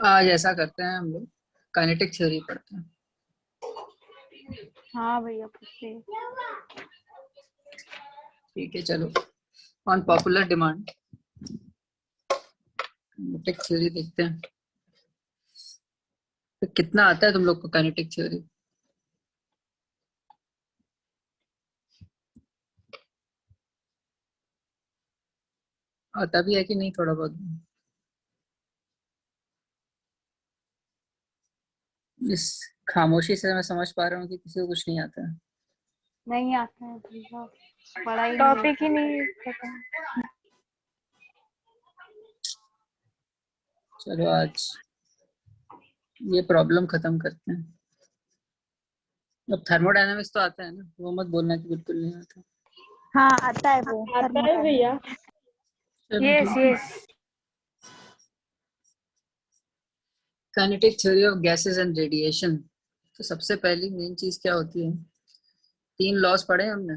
आज ऐसा करते हैं हम लोग, काइनेटिक थ्योरी पढ़ते हैं। हाँ भैया पूछिए। ठीक है, चलो। On popular demand kinetic theory देखते हैं। तो कितना आता है तुम लोग को काइनेटिक थ्योरी? आता भी है कि नहीं थोड़ा बहुत? इस खामोशी से मैं समझ पा रहा हूँ कि किसी को कुछ नहीं आता है। नहीं आता है भैया, पढ़ाई टॉपिक ही नहीं पता। चलो आज ये प्रॉब्लम खत्म करते हैं। अब थर्मोडायनामिक्स तो आता है ना, वो मत बोलना कि बिल्कुल नहीं आता। हाँ आता है वो, आता है भैया। Yes yes. Kinetic theory of gases and radiation. तो सबसे पहली मेन चीज क्या होती है? 3 लॉज पढ़े हमने।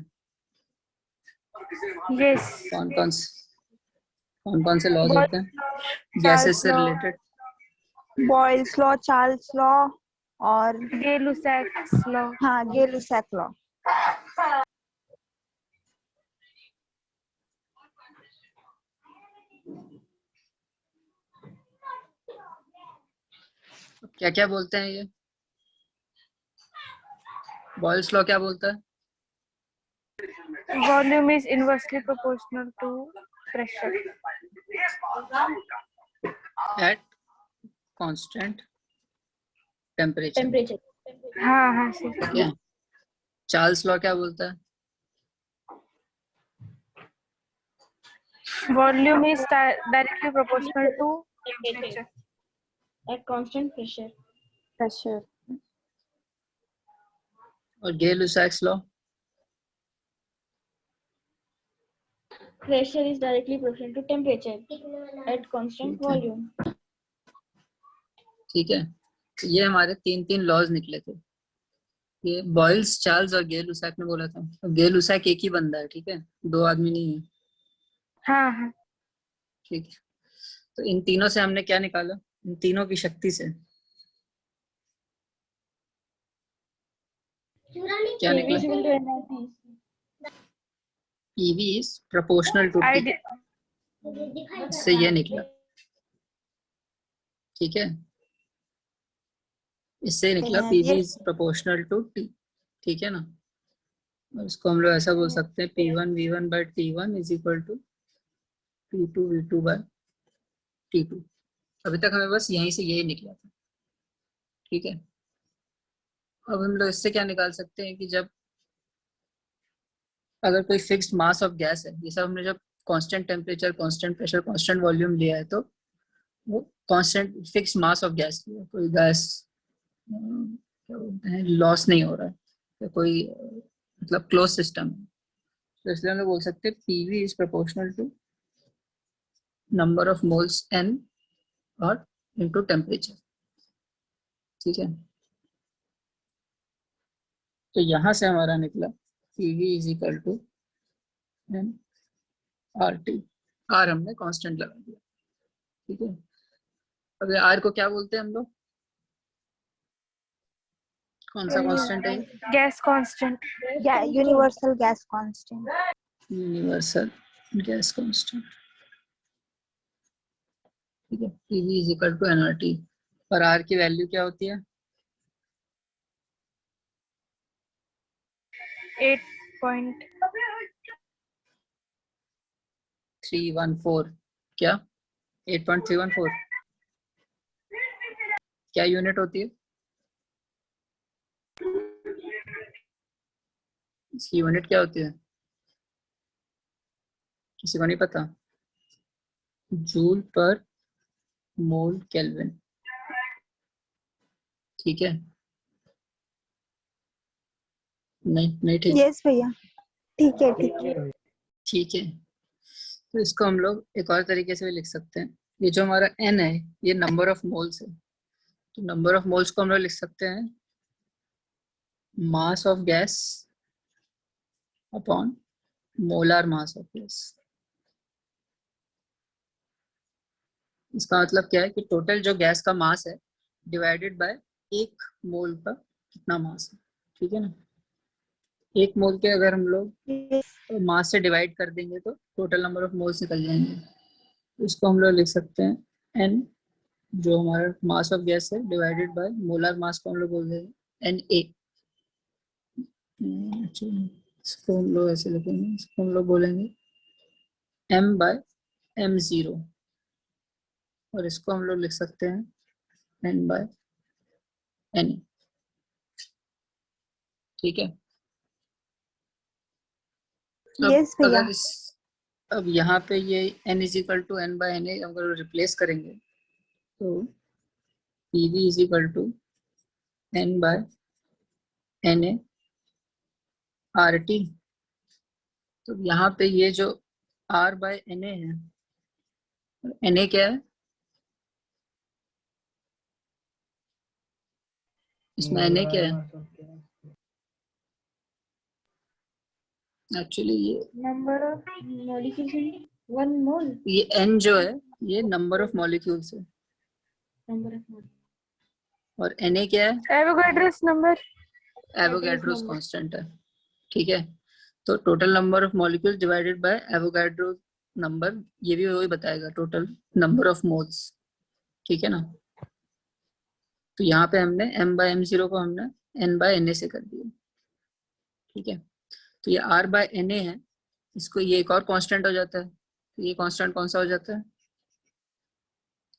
यस। कौन कौन से लॉज होते हैं गैसेस से related? Boyle's law, Charles law और गै-लुसैक्स लॉ। हाँ गे-लुसैक लॉ। क्या क्या बोलते हैं ये? बॉयल्स लॉ क्या बोलता है? Volume is inversely proportional to pressure. At constant temperature. हाँ हाँ सही। ठीक है। चार्ल्स लॉ क्या बोलता है? Volume is directly proportional to temperature at constant pressure. और Gay-Lussac's law? Pressure is directly proportional to temperature at constant volume. ठीक है, तो ये हमारे 3 लॉज निकले थे। ये बॉयल्स, चार्ल्स और गे-लुसैक ने बोला था। तो गे-लुसैक एक ही बंदा है, ठीक है, 2 आदमी नहीं है। हाँ हाँ। ठीक है, तो इन तीनों से हमने क्या निकाला? इन तीनों की शक्ति से क्या निकला? PV is proportional to T। इससे ये निकला, ठीक है, इससे निकला PV is proportional to T। ठीक है ना? और इसको हम लोग ऐसा बोल सकते हैं P1 V1 by T1 is equal to P2 V2 by T2। अभी तक हमें बस यहीं से यही निकला था। ठीक है, अब हम लोग इससे क्या निकाल सकते हैं कि जब अगर कोई फिक्स्ड मास ऑफ गैस है, ये सब हमने जब constant temperature, constant pressure, constant volume लिया है, तो वो constant fixed mass of gas लिया, कोई गैस क्या बोलते हैं, लॉस नहीं हो रहा है, तो कोई मतलब क्लोज सिस्टम है। तो इसलिए हम लोग बोल सकते हैं PV is proportional to number of moles N और इनटू टेम्परेचर। ठीक है, तो यहाँ से हमारा निकला PV is equal to N RT। R हमने कांस्टेंट लगा दिया। ठीक है, अब R को क्या बोलते हैं हम लोग? कौन सा कांस्टेंट है? Gas constant. Universal gas constant. Universal gas constant. ठीक है, PV is equal to nRT। और R की वैल्यू क्या होती है? 8.314। क्या 8.314 क्या यूनिट होती है? इसकी यूनिट क्या होती है? किसी को नहीं पता? जूल पर मोल केल्विन। ठीक है, नहीं ठीक? यस भैया, ठीक है ठीक है। ठीक है, तो इसको हम लोग एक और तरीके से भी लिख सकते हैं। ये जो हमारा N है, ये नंबर ऑफ मोल्स है। तो नंबर ऑफ मोल्स को हम लोग लिख सकते हैं मास of gas upon molar mass of gas. इसका मतलब क्या है कि टोटल जो गैस का मास है डिवाइडेड बाय 1 मोल का कितना मास है, ठीक है ना। 1 मोल के अगर हम लोग मास से डिवाइड कर देंगे तो टोटल नंबर ऑफ मोल्स निकल जाएंगे। तो इसको हम लोग लिख सकते हैं एन, जो हमारा मास ऑफ गैस है, डिवाइडेड बाय मोलर मास को हम लोग बोल देंगे एन ए। इसको हम लोग ऐसे लिखेंगे, इसको हम लोग बोलेंगे m बाय m0, और इसको हम लोग लिख सकते हैं n बाय n, ठीक है। अब यस भैया। अगर अब यहाँ पे ये n is equal to n by n अगर रिप्लेस करेंगे तो PV is equal to n by n a r t. तो यहाँ पे ये जो r बाय एन ए है, एन ए क्या है इसमें, एन ए क्या है एक्चुअली, ये Number of molecules in 1 mole. ये n जो है ये नंबर ऑफ मॉलिक्यूल्स है, Number of molecules. और Na क्या है, एवोगाड्रोस नंबर। एवोगाड्रोस कांस्टेंट है, ठीक है। तो total number of molecules divided by Avogadro number, ये भी वही बताएगा टोटल नंबर ऑफ मोल्स, ठीक है ना। तो यहाँ पे हमने m बाय m0 को हमने n बाय Na से कर दिया, ठीक है। तो ये r बाय Na है, इसको ये एक और कांस्टेंट हो जाता है, तो ये कांस्टेंट कौन सा हो जाता है,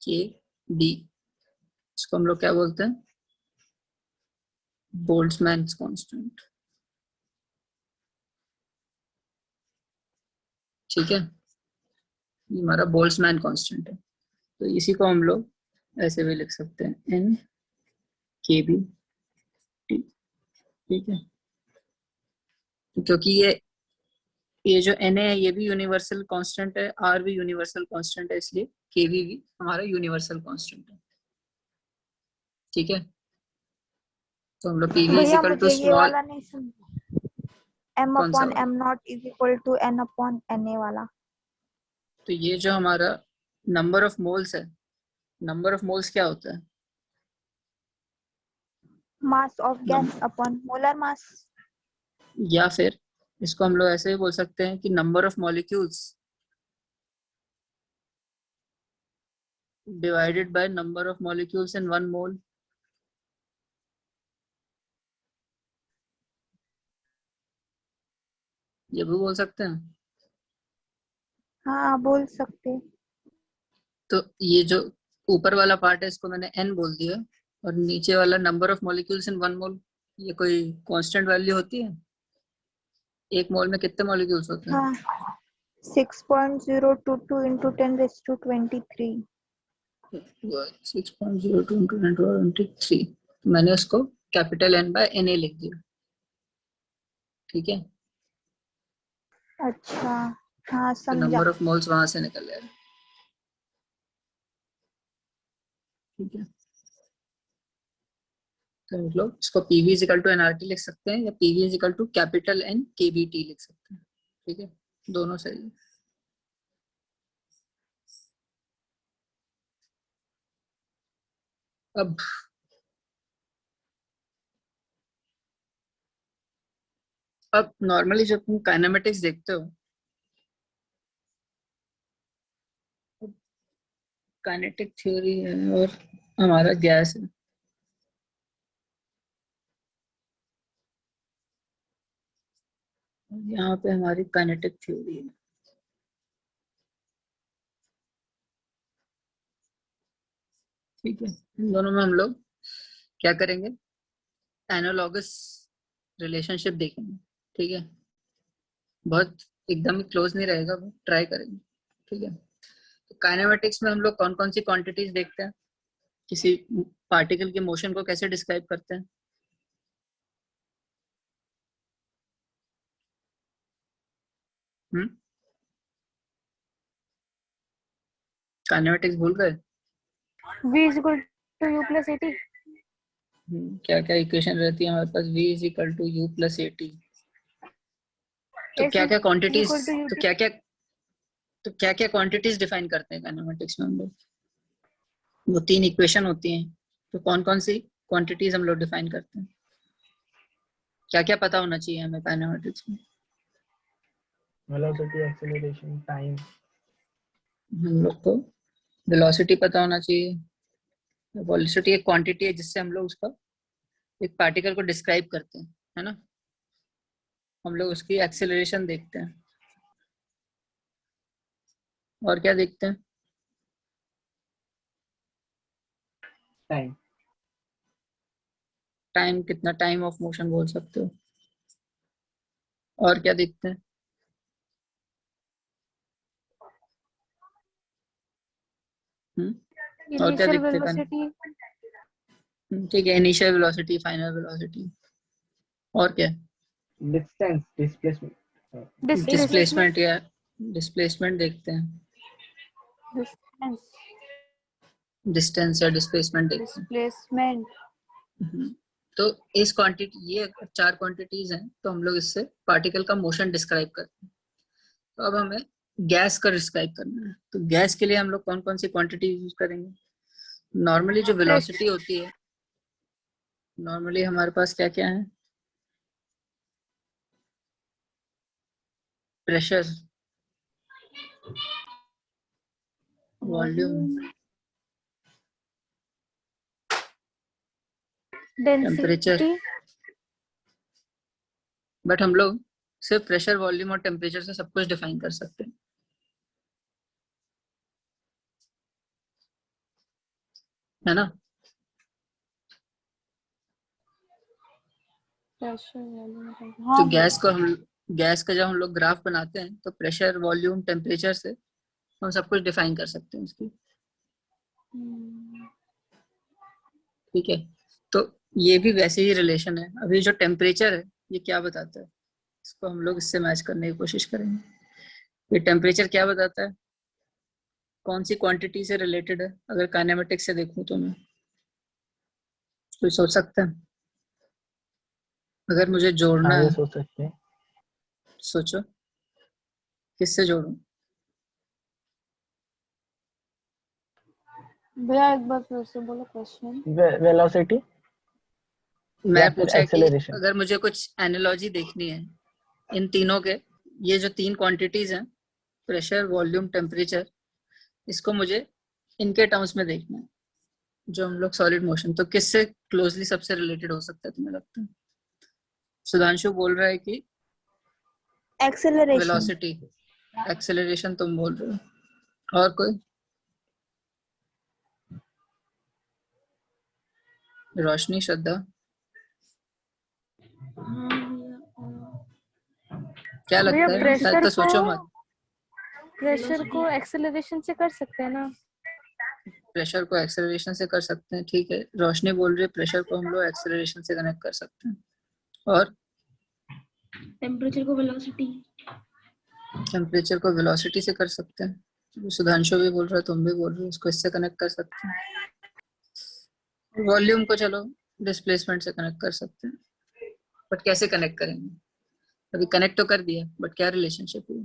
Kb। इसको हम लोग क्या बोलते हैं, बोल्ट्जमैन कांस्टेंट, ठीक है। ये हमारा बोल्ट्जमैन कांस्टेंट है। तो इसी को हम लोग ऐसे भी लिख सकते हैं एन के बी टी, ठीक है। तो क्योंकि ये जो एन है ये भी यूनिवर्सल कांस्टेंट है, आर भी यूनिवर्सल कांस्टेंट है, इसलिए के भी हमारा यूनिवर्सल कांस्टेंट है, ठीक है। तो हम लोग पी वी इज भैया इक्वल टू मुझे ये स्मॉल, वाला नहीं समझा, m कौन सा अपॉन वाला? m not is equal to n upon na वाला। तो ये जो हमारा नंबर ऑफ मोल्स है, नंबर ऑफ मोल्स क्या होता है, mass of gas upon molar mass. या फिर इसको हम लोग ऐसे भी बोल सकते हैं कि number of molecules divided by number of molecules in 1 मोल। ये भी बोल सकते हैं। हाँ बोल सकते। तो ये जो ऊपर वाला पार्ट है इसको मैंने n बोल दिया, और नीचे वाला नंबर ऑफ मॉलिक्यूल्स इन 1 मोल, ये कोई कांस्टेंट वैल्यू होती है, 1 मोल में कितने मॉलिक्यूल्स होते हैं? हाँ 6.022 into 10⁻23। 6.02 into 10⁻23, मैंने उसको कैपिटल N बाय Na लिख दिया, ठीक है। अच्छा हाँ तो समझा। नंबर ऑफ मोल्स वहां से निकल जाएगा, ठीक है। तो हम लोग इसको PV is equal to nRT लिख सकते हैं, या PV is equal to capital N KBT लिख सकते हैं, ठीक है, दोनों सही है। अब नॉर्मली जब तुम काइनेमेटिक्स देखते हो, काइनेटिक थ्योरी है और हमारा गैस है, यहाँ पे हमारी काइनेटिक थ्योरी है, ठीक है। इन दोनों में हम लोग क्या करेंगे, एनालॉगस रिलेशनशिप देखेंगे, ठीक है। बहुत एकदम क्लोज नहीं रहेगा, ट्राई करेंगे, ठीक है। तो काइनेमेटिक्स में हम लोग कौन कौन सी क्वांटिटीज देखते हैं, किसी पार्टिकल के मोशन को कैसे डिस्क्राइब करते हैं, काइनेमेटिक्स भूल गए? v is equal to u plus at। क्या क्या इक्वेशन रहती है हमारे पास, v is equal to u plus a t. तो s क्या is क्या क्वांटिटीज, equal to u तो क्या क्या क्वांटिटीज डिफाइन करते हैं काइनेमेटिक्स में हम लोग, वो 3 इक्वेशन होती हैं, तो कौन कौन सी क्वांटिटीज हम लोग डिफाइन करते हैं, क्या क्या पता होना चाहिए हमें काइनेमेटिक्स में? Velocity, acceleration, time. हम लोग को वेलोसिटी पता होना चाहिए। वेलोसिटी एक क्वांटिटी है जिससे हम लोग उसका एक पार्टिकल को डिस्क्राइब करते हैं, है ना। हम लोग उसकी एक्सेलरेशन देखते हैं, और क्या देखते हैं? टाइम। टाइम, कितना टाइम ऑफ मोशन बोल सकते हो। और क्या देखते हैं? और क्या इनिशियल देखते हैं? वेलोसिटी, ठीक है, इनिशियल वेलोसिटी, फाइनल वेलोसिटी, और क्या? Distance, displacement. डिस्प्लेसमेंट, डिस्प्लेसमेंट, या डिस्प्लेसमेंट देखते हैं, डिस्टेंस, डिस्टेंस या डिस्प्लेसमेंट देखते हैं। डिस्प्लेसमेंट। तो इस क्वांटिटी, ये 4 क्वांटिटीज हैं, तो हम लोग इससे पार्टिकल का मोशन डिस्क्राइब करते हैं। तो अब हमें गैस का डिस्क्राइब करना है, तो गैस के लिए हम लोग कौन कौन सी क्वांटिटी यूज करेंगे? नॉर्मली जो वेलोसिटी होती है, नॉर्मली हमारे पास क्या क्या है? Pressure, volume, temperature. Density, but हम लोग सिर्फ प्रेशर, वॉल्यूम और टेम्परेचर से सब कुछ डिफाइन कर सकते हैं, है ना। Pressure, volume. तो हाँ गैस का जब हम लोग ग्राफ बनाते हैं तो प्रेशर, वॉल्यूम, टेम्परेचर से हम सब कुछ डिफाइन कर सकते हैं उसकी, ठीक है। तो ये भी वैसे ही रिलेशन है। अभी जो टेम्परेचर है ये क्या बताता है, इसको हम लोग इससे मैच करने की कोशिश करेंगे। ये टेम्परेचर क्या बताता है, कौन सी क्वांटिटी से रिलेटेड है? अगर काइनेमेटिक्स से देखूं तो मैं, कोई सोच सकता है? अगर मुझे जोड़ना आगे है, सोच सकते हैं। सोचो किससे जोड़ूं? भैया एक बार फिर से बोलो क्वेश्चन। वेलोसिटी या मैं फिर पूछा कि एक्सेलरेशन। अगर मुझे कुछ एनालॉजी देखनी है इन तीनों के, ये जो 3 क्वांटिटीज हैं, प्रेशर, वॉल्यूम, टेम्परेचर, इसको मुझे इनके टर्म्स में देखना है, जो हम लोग सॉलिड मोशन, तो किससे क्लोजली सबसे रिलेटेड हो सकता है तुम्हें लगता है? सुधांशु बोल रहा है कि एक्सेलरेशन। वेलोसिटी, एक्सेलरेशन तुम बोल रहे हो, और कोई? रोशनी, श्रद्धा, क्या भैया लगता है? शायद प्रेशर तो को, सोचो मत। प्रेशर को एक्सेलरेशन से कर सकते हैं ना। प्रेशर को एक्सेलरेशन से कर सकते हैं, ठीक है। रोशनी बोल रही है प्रेशर को हम लोग एक्सेलरेशन से कनेक्ट कर सकते हैं, और टेम्परेचर को वेलोसिटी। टेम्परेचर को वेलोसिटी से कर सकते हैं। सुधांशु भी बोल रहा है, तुम भी बोल रहे हो, इसको इससे कनेक्ट कर सकते हैं। वॉल्यूम को चलो डिस्प्लेसमेंट से कनेक्ट कर सकते हैं, बट कैसे कनेक्ट करेंगे? अभी कनेक्ट तो कर दिया, बट क्या रिलेशनशिप है?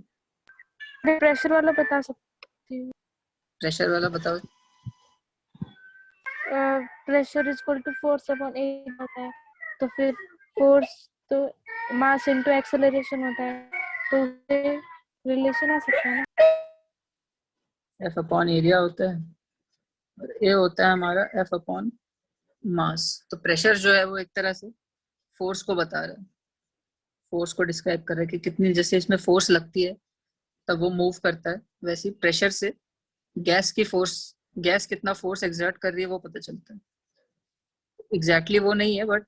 प्रेशर वाला बता सकती हूँ। प्रेशर वाला बताओ। Pressure is equal to force upon area होता है, तो फिर फोर्स तो मास इनटू एक्सेलरेशन होता है, तो रिलेशन आ सकता है ना। एफ अपॉन एरिया होता है, और ए होता है हमारा एफ अपॉन मास। तो प्रेशर जो है वो एक तरह से फोर्स को बता रहा है, फोर्स को डिस्क्राइब कर रहा है कि कितनी, जैसे इसमें फोर्स लगती है तब वो मूव करता है, वैसे ही प्रेशर से गैस की फोर्स, गैस कितना फोर्स एक्सर्ट कर रही है वो पता चलता है। एग्जैक्टली वो नहीं है, बट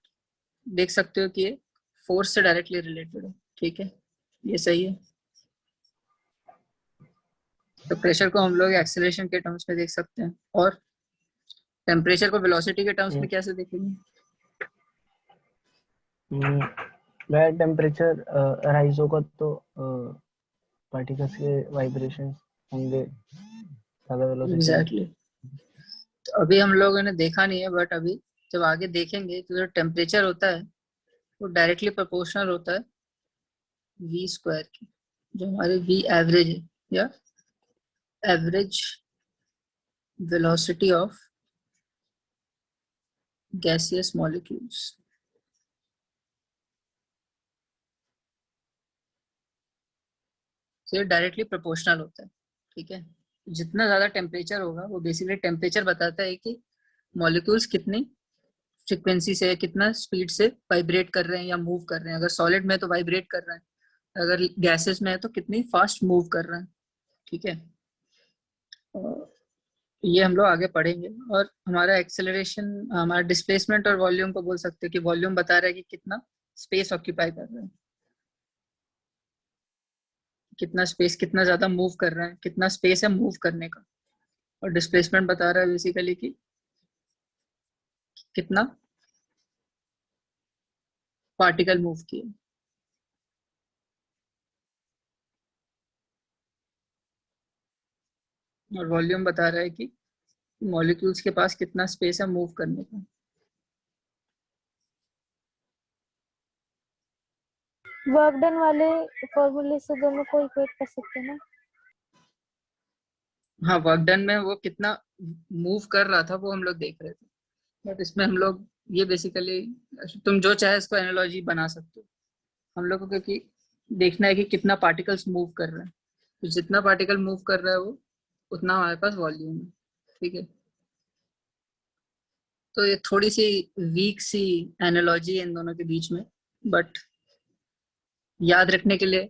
देख सकते हो कि ये फोर्स से डायरेक्टली रिलेटेड है, ठीक है, ये सही है। तो प्रेशर को हम लोग एक्सेलरेशन के टर्म्स में देख सकते हैं, और टेम्परेचर को वेलोसिटी के टर्म्स में कैसे देखेंगे? वह टेम्परेचर राइज होगा तो पार्टिकल्स के वाइब्रेशंस होंगे ज्यादा वेलोसिटी में। एग्जैक्टली। तो अभी हम लोगों ने देखा नहीं है, बट अभी जब आगे देखेंगे तो जो टेम्परेचर होता है वो डायरेक्टली प्रोपोर्शनल होता है वी स्क्वायर की, जो हमारे वी एवरेज है, या average velocity of gaseous molecules. तो ये डायरेक्टली प्रोपोर्शनल होता है, ठीक है। जितना ज्यादा टेम्परेचर होगा वो बेसिकली टेम्परेचर बताता है कि मॉलिक्यूल्स कितनी फ्रीक्वेंसी से, कितना स्पीड से वाइब्रेट कर रहे हैं या मूव कर रहे हैं। अगर सॉलिड में तो वाइब्रेट कर रहे हैं, अगर गैसेस में है तो कितनी फास्ट मूव कर रहे हैं, ठीक है। ये हम लोग आगे पढ़ेंगे। और हमारा एक्सेलरेशन, हमारा डिस्प्लेसमेंट और वॉल्यूम को बोल सकते हैं कि वॉल्यूम बता रहा है कि कितना स्पेस ऑक्यूपाई कर रहे हैं, कितना स्पेस, कितना ज्यादा मूव कर रहे हैं, कितना स्पेस है मूव करने का। और डिस्प्लेसमेंट बता रहा है बेसिकली कि कितना पार्टिकल मूव किए। और वॉल्यूम बता रहा है कि मॉलिक्यूल्स के पास कितना स्पेस है मूव करने का। वर्क डन वाले फॉर्मूले से दोनों को इक्वेट कर सकते हैं ना। हाँ, वर्क डन में वो कितना मूव कर रहा था वो हम लोग देख रहे थे, बट इसमें हम लोग ये बेसिकली, तुम जो चाहे इसको एनालॉजी बना सकते हो। हम लोग को क्योंकि देखना है कि कितना पार्टिकल्स मूव कर रहे हैं, तो जितना पार्टिकल मूव कर रहा है वो उतना हमारे पास वॉल्यूम है, ठीक है। तो ये थोड़ी सी वीक सी एनालॉजी है इन दोनों के बीच में, बट याद रखने के लिए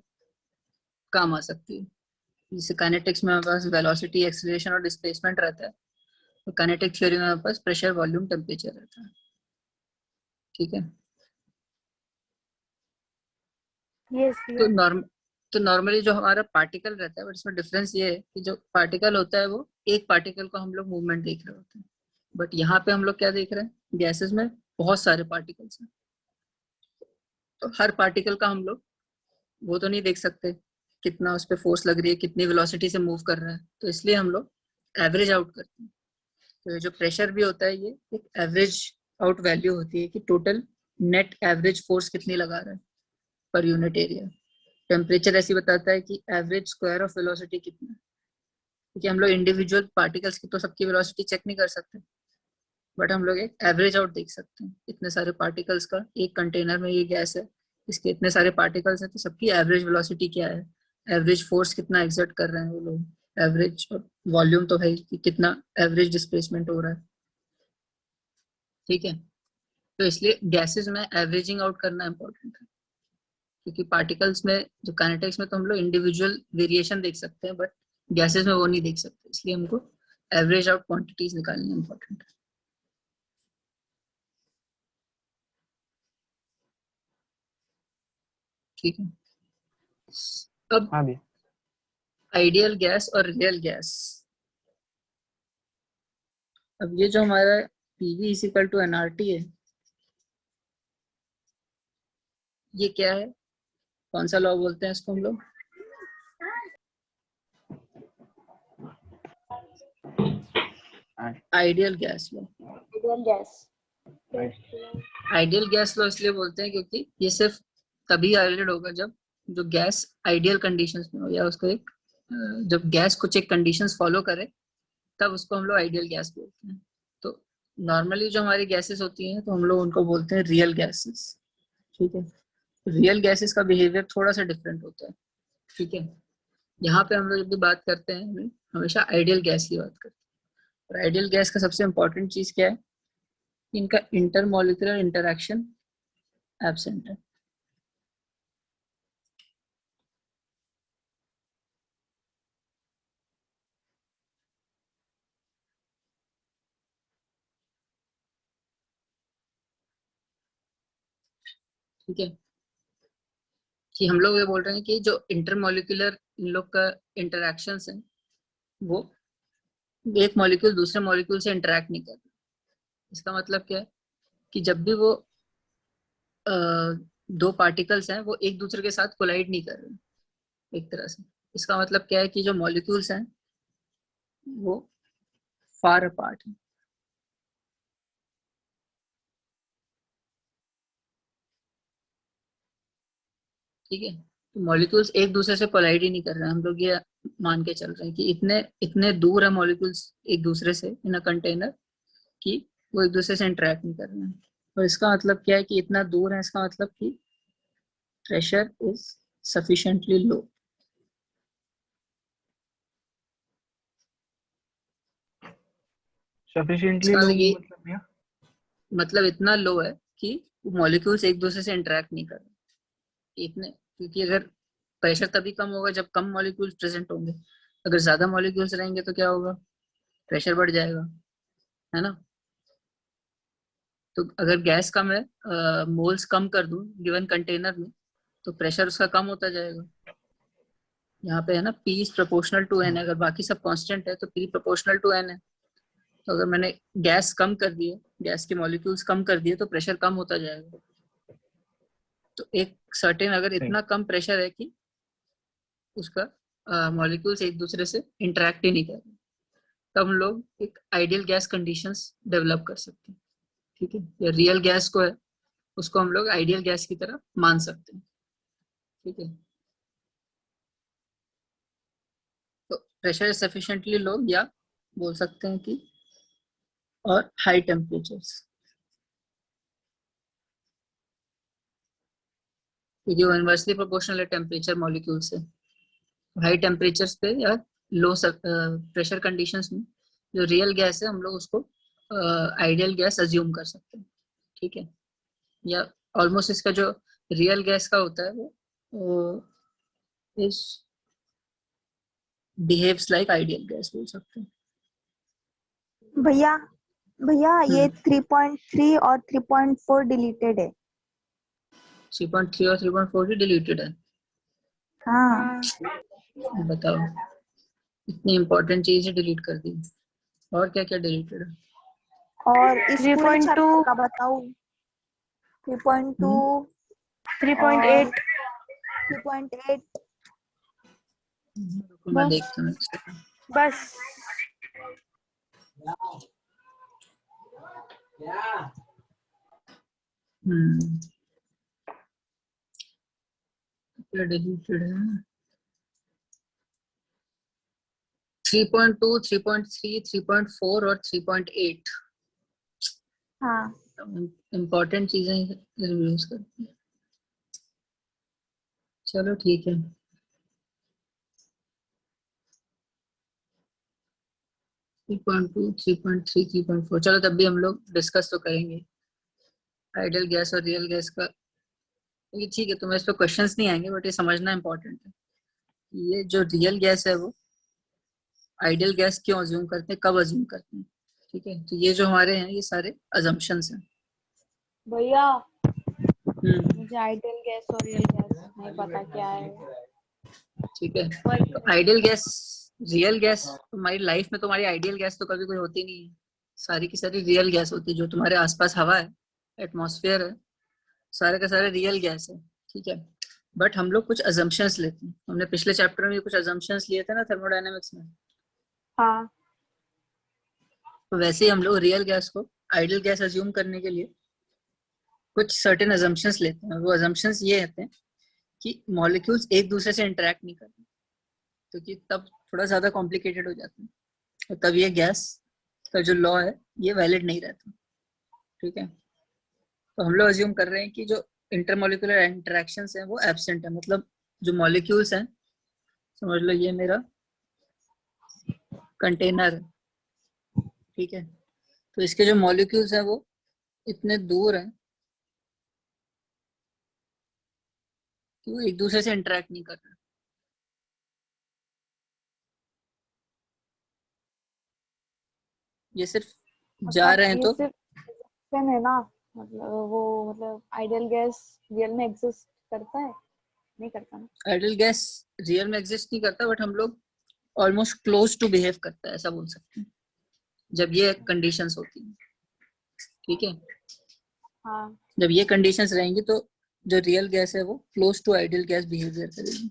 काम आ सकती है। जैसे काइनेटिक्स में हमारे पास वेलोसिटी, एक्सीलरेशन और डिस्प्लेसमेंट रहता है, तो काइनेटिक थ्योरी में हमारे पास प्रेशर, वॉल्यूम, टेम्परेचर रहता है, ठीक है। यस तो नॉर्मली जो हमारा पार्टिकल रहता है, बट इसमें डिफरेंस ये है कि जो पार्टिकल होता है वो एक पार्टिकल को हम लोग मूवमेंट देख रहे होते हैं, बट यहाँ पे हम लोग क्या देख रहे हैं, गैसेस में बहुत सारे पार्टिकल्स हैं, तो हर पार्टिकल का हम लोग वो तो नहीं देख सकते कितना उस पर फोर्स लग रही है, कितनी वेलोसिटी से मूव कर रहा है, तो इसलिए हम लोग एवरेज आउट करते हैं। तो ये जो प्रेशर भी होता है ये एक एवरेज आउट वैल्यू होती है कि टोटल नेट एवरेज फोर्स कितनी लगा रहा है पर यूनिट एरिया। टेम्परेचर ऐसी बताता है कि एवरेज स्क्वायर ऑफ वेलोसिटी कितना है, क्योंकि हम लोग इंडिविजुअल पार्टिकल्स की तो सबकी वेलोसिटी चेक नहीं कर सकते, बट हम लोग एक एवरेज आउट देख सकते हैं इतने सारे पार्टिकल्स का। एक कंटेनर में ये गैस है, इसके इतने सारे पार्टिकल्स हैं, तो सबकी एवरेज वेलोसिटी क्या है, एवरेज फोर्स कितना एक्सर्ट कर रहे हैं वो लोग, एवरेज वॉल्यूम तो है कि कितना एवरेज डिस्प्लेसमेंट हो रहा है, ठीक है। तो इसलिए गैसेस में एवरेजिंग आउट करना इंपॉर्टेंट है, क्योंकि पार्टिकल्स में जो काइनेटिक्स में तो हम लोग इंडिविजुअल वेरिएशन देख सकते हैं, बट गैसेस में वो नहीं देख सकते, इसलिए हमको एवरेज आउट क्वांटिटीज निकालनी इंपॉर्टेंट है, ठीक है। अब हाँ भी। आइडियल गैस और रियल गैस। अब ये जो हमारा PV is equal to NRT है, ये क्या है, कौन सा लॉ बोलते हैं इसको हम लोग, ideal gas law. Ideal gas. Ideal gas law इसलिए बोलते हैं क्योंकि ये सिर्फ तभी आइडियल होगा जब जो गैस आइडियल कंडीशंस में हो, या उसको एक जब गैस कुछ एक कंडीशंस फॉलो करे तब उसको हम लोग आइडियल गैस बोलते हैं। तो नॉर्मली जो हमारी गैसेस होती हैं तो हम लोग उनको बोलते हैं रियल गैसेस, ठीक है। रियल गैसेस का बिहेवियर थोड़ा सा डिफरेंट होता है, ठीक है। यहाँ पे हम लोग जब भी बात करते हैं हमें हमेशा आइडियल गैस की बात करते हैं, और आइडियल गैस का सबसे इम्पोर्टेंट चीज क्या है, इनका इंटरमॉलिक्यूलर इंटरेक्शन एब्सेंट है, ठीक है। कि हम लोग ये बोल रहे हैं कि जो इंटरमॉलिक्यूलर इन लोग का इंटरेक्शन है वो एक मॉलिक्यूल दूसरे मॉलिक्यूल से इंटरेक्ट नहीं कर रहा। इसका मतलब क्या है कि जब भी वो दो पार्टिकल्स हैं वो एक दूसरे के साथ कोलाइड नहीं कर रहे एक तरह से। इसका मतलब क्या है कि जो मॉलिक्यूल्स हैं वो फार अपार्ट हैं, ठीक है। तो मॉलिक्यूल्स एक दूसरे से कोलाइड ही नहीं कर रहे हैं, हम लोग ये मान के चल रहे हैं कि इतने इतने दूर है मॉलिक्यूल्स एक दूसरे से इन अ कंटेनर कि वो एक दूसरे से इंटरेक्ट नहीं कर रहे हैं। और इसका मतलब क्या है कि इतना दूर है, इसका मतलब कि pressure is sufficiently low. Sufficiently इसका लो मतलब ये मतलब भैया? मतलब इतना लो है कि मॉलिक्यूल्स एक दूसरे से इंटरेक्ट नहीं कर रहे इतने, क्योंकि अगर प्रेशर तभी कम होगा जब कम मॉलिक्यूल्स प्रेजेंट होंगे। अगर ज्यादा मॉलिक्यूल्स रहेंगे तो क्या होगा, प्रेशर बढ़ जाएगा, है ना। तो अगर गैस कम है, मोल्स कम कर दूं गिवन कंटेनर में, तो प्रेशर उसका कम होता जाएगा। यहाँ पे है ना P is proportional to N, अगर बाकी सब कांस्टेंट है तो P प्रोपोर्शनल टू N है। तो अगर मैंने गैस कम कर दिए, गैस के मॉलिक्यूल्स कम कर दिए, तो प्रेशर कम होता जाएगा। तो एक सर्टेन अगर इतना कम प्रेशर है कि उसका मॉलिक्यूल्स एक दूसरे से इंटरेक्ट ही नहीं कर रहे, तब हम लोग एक आइडियल गैस कंडीशंस डेवलप कर सकते हैं। ठीक है, या रियल गैस को है उसको हम लोग आइडियल गैस की तरह मान सकते हैं। ठीक है, तो प्रेशर इज सफिशिएंटली लो, या बोल सकते हैं कि और हाई टेम्परेचर्स, क्योंकि वो इनवर्सली प्रोपोर्शनल है टेम्परेचर मॉलिक्यूल से। हाई टेम्परेचर्स पे या लो प्रेशर कंडीशंस में जो रियल गैस है हम लोग उसको आइडियल गैस अज्यूम कर सकते हैं। ठीक है, या ऑलमोस्ट इसका जो रियल गैस का होता है वो इस बिहेव्स लाइक आइडियल गैस बोल सकते हैं। भैया भैया ये हम्म। 3.3 और 3.4 डिलीटेड है। 3.3 और 3.4 भी डिलीटेड है। हाँ बताओ, इतनी इंपॉर्टेंट चीज डिलीट कर दी, और क्या क्या डिलीटेड है? और इस पूरे 3.2 चैप्टर का बताओ। 3.2 3.8 3.8 मैं बस देखता हूँ एक second। बस हम्म, क्या डिलीटेड है? 3.2, 3.3, 3.4 और 3.8 हाँ इम्पोर्टेंट चीजें यूज करती है। चलो ठीक है, 3.2, 3.3, 3.4, चलो तब भी हम लोग डिस्कस तो करेंगे आइडियल गैस और रियल गैस का। ये ठीक है, तुम्हें इस पर क्वेश्चंस नहीं आएंगे, बट ये समझना इंपॉर्टेंट है। ये जो रियल गैस है वो आइडियल गैस क्यों अज्यूम करते हैं, कब अज्यूम करते हैं। ठीक है, तो ये जो हमारे हैं ये सारे अजम्पशंस हैं। भैया हम्म, मुझे आइडियल गैस और रियल गैस नहीं पता क्या है। ठीक है, तो आइडियल गैस, रियल गैस तुम्हारी लाइफ में, तुम्हारी आइडियल गैस तो कभी कोई होती नहीं है। सारी की सारी रियल गैस होती है, जो तुम्हारे आसपास हवा है, एटमॉस्फेयर है, सारे का सारे रियल गैस है। ठीक है, बट हम लोग कुछ अजम्पशंस लेते हैं। हमने पिछले चैप्टर में कुछ अजम्पशंस लिए थे ना थर्मोडायनेमिक्स में, हाँ तो वैसे ही हम लोग रियल गैस को आइडियल गैस अज्यूम करने के लिए कुछ सर्टेन अजम्पशंस लेते हैं। वो अजम्पशंस ये रहते हैं कि मॉलिक्यूल्स एक दूसरे से इंटरेक्ट नहीं करते, क्योंकि तब थोड़ा ज्यादा कॉम्प्लिकेटेड हो जाता है, और तब ये गैस का जो लॉ है ये वैलिड नहीं रहता। ठीक है, तो हम लोग अज्यूम कर रहे हैं कि जो इंटरमोलिकुलर इंटरेक्शंस हैं वो एब्सेंट है, मतलब जो मॉलिक्यूल्स हैं, समझ लो ये मेरा कंटेनर है। ठीक है, तो इसके जो मॉलिक्यूल्स हैं वो इतने दूर हैं कि वो एक दूसरे से इंटरेक्ट नहीं कर रहे। ये सिर्फ जा मतलब रहे हैं ये तो सिर्फ assumption है ना, मतलब वो मतलब आइडियल गैस रियल में एग्जिस्ट करता है नहीं करता ना। आइडियल गैस रियल में एग्जिस्ट नहीं करता, बट हम लोग ऑलमोस्ट क्लोज टू बिहेव करता है, ऐसा बोल सकते हैं, जब ये कंडीशंस होती हैं। ठीक है, हाँ जब ये कंडीशंस रहेंगी तो जो रियल गैस है वो close to ideal gas behaviour करेगी।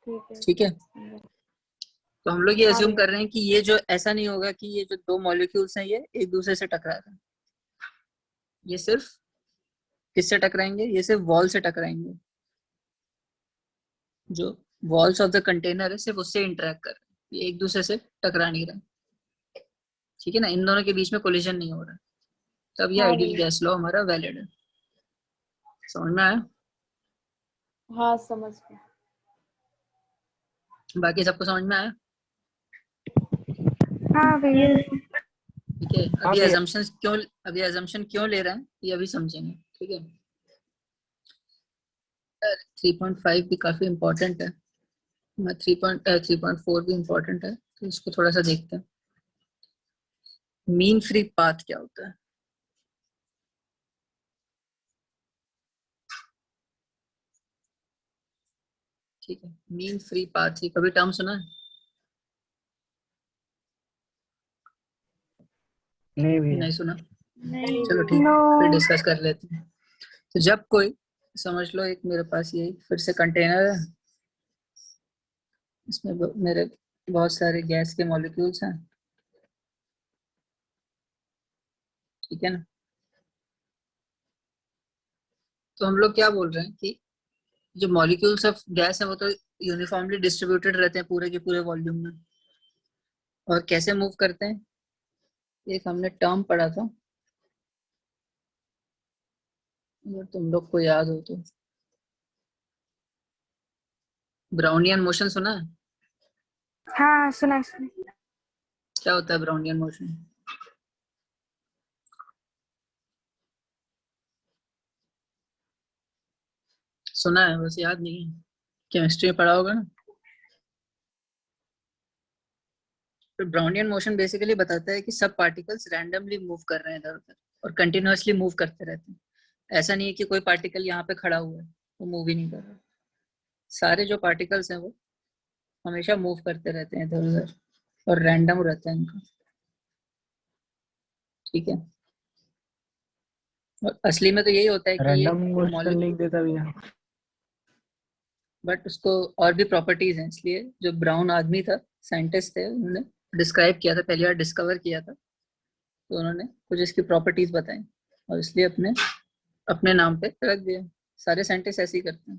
ठीक है। ठीक है, तो हम लोग ये हाँ अज्यूम भैया कर रहे हैं कि ये जो ऐसा नहीं होगा कि ये जो दो मॉलिक्यूल्स हैं ये एक दूसरे से टकरा रहे हैं। ये सिर्फ किससे टकराएंगे, ये सिर्फ वॉल से टकराएंगे। जो वॉल्स ऑफ द कंटेनर है सिर्फ उससे इंटरेक्ट कर रहे हैं, ये एक दूसरे से टकरा नहीं रहे। ठीक है ना, इन दोनों के बीच में कोलिजन नहीं हो रहा, तब ये हाँ आइडियल भैया। गैस लॉ हमारा वैलिड है। समझ में आया? हाँ समझ गया। बाकी सबको समझ में आया? हाँ भैया। ठीक है, हाँ अभी भैया। assumption क्यों ले रहे हैं ये अभी समझेंगे। ठीक है, 3.5 भी काफी इम्पोर्टेंट है, 3.4 भी इम्पोर्टेंट है, तो इसको थोड़ा सा देखते हैं। मीन फ्री पाथ क्या होता है? ठीक है, मीन फ्री पाथ, ये कभी टर्म सुना है? नहीं भैया। नहीं सुना? नहीं चलो ठीक है, नो। फिर डिस्कस कर लेते हैं। तो जब कोई, समझ लो एक मेरे पास ये फिर से कंटेनर है, इसमें मेरे बहुत सारे गैस के मॉलिक्यूल्स हैं, ठीक है ना। तो हम लोग क्या बोल रहे हैं कि जो मॉलिक्यूल्स ऑफ गैस है वो तो यूनिफॉर्मली डिस्ट्रीब्यूटेड रहते हैं पूरे के पूरे वॉल्यूम में, और कैसे मूव करते हैं, एक हमने टर्म पढ़ा था, अगर तुम लोग को याद हो तो, ब्राउनियन मोशन सुना है? हाँ सुना सुना। क्या होता है ब्राउनियन मोशन? सुना है बस याद नहीं है, केमिस्ट्री में पढ़ा होगा ना। तो ब्राउनियन मोशन बेसिकली बताता है कि सब पार्टिकल्स रैंडमली मूव कर रहे हैं इधर उधर और कंटिन्यूअसली मूव करते रहते हैं। ऐसा नहीं है कि कोई पार्टिकल यहाँ पे खड़ा हुआ है वो मूव ही नहीं कर रहा, सारे जो पार्टिकल्स हैं वो हमेशा मूव करते रहते हैं इधर उधर और रैंडम रहता है इनका, ठीक है। और असली में तो यही होता है कि ये रैंडम मोशन मॉलिक्यूल, लिख देता भैया। बट उसको और भी प्रॉपर्टीज हैं, इसलिए जो ब्राउन आदमी था, साइंटिस्ट थे, उन्होंने डिस्क्राइब किया था, पहली बार डिस्कवर किया था, तो उन्होंने कुछ इसकी प्रॉपर्टीज बताई और इसलिए अपने अपने नाम पे रख दिया। सारे साइंटिस्ट ऐसे ही करते हैं,